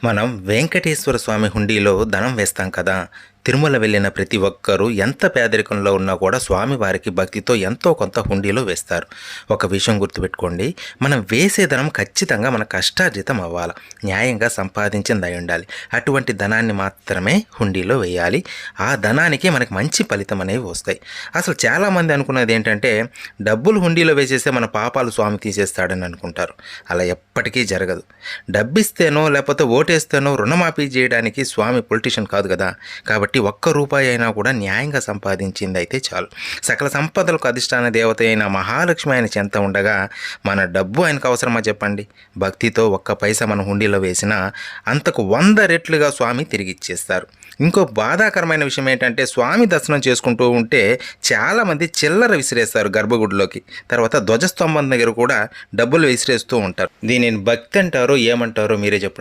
మనం వెంకటేశ్వర స్వామి హుండీలో ధనం వేస్తాం కదా. తిరుమల వెళ్ళిన ప్రతి ఒక్కరూ ఎంత పేదరికంలో ఉన్నా కూడా స్వామివారికి భక్తితో ఎంతో కొంత హుండీలో వేస్తారు. ఒక విషయం గుర్తుపెట్టుకోండి, మనం వేసే ధనం ఖచ్చితంగా మన కష్టార్జితం అవ్వాలి, న్యాయంగా సంపాదించింది అయి ఉండాలి. అటువంటి ధనాన్ని మాత్రమే హుండీలో వేయాలి. ఆ ధనానికి మనకి మంచి ఫలితం అనేవి వస్తాయి. అసలు చాలామంది అనుకున్నది ఏంటంటే, డబ్బులు హుండీలో వేసేస్తే మన పాపాలు స్వామి తీసేస్తాడని అనుకుంటారు. అలా ఎప్పటికీ జరగదు. డబ్బిస్తేనో లేకపోతే ఓటేస్తేనో రుణమాఫీ చేయడానికి స్వామి పొలిటీషియన్ కాదు కదా. కాబట్టి ఒక్క రూపాయి అయినా కూడా న్యాయంగా సంపాదించింది అయితే చాలు. సకల సంపదలకు అధిష్టాన దేవత అయిన మహాలక్ష్మి ఆయన చెంత ఉండగా మన డబ్బు ఆయనకు అవసరమా చెప్పండి. భక్తితో ఒక్క పైసా మన హుండీలో వేసినా అంతకు 100 రెట్లుగా స్వామి తిరిగి ఇచ్చేస్తారు. ఇంకో బాధాకరమైన విషయం ఏంటంటే, స్వామి దర్శనం చేసుకుంటూ ఉంటే చాలామంది చిల్లర విసిరేస్తారు గర్భగుడిలోకి. తర్వాత ధ్వజస్తంభం దగ్గర కూడా డబ్బులు విసిరేస్తూ ఉంటారు. దీనిని భక్తి అంటారో ఏమంటారో మీరే చెప్పండి.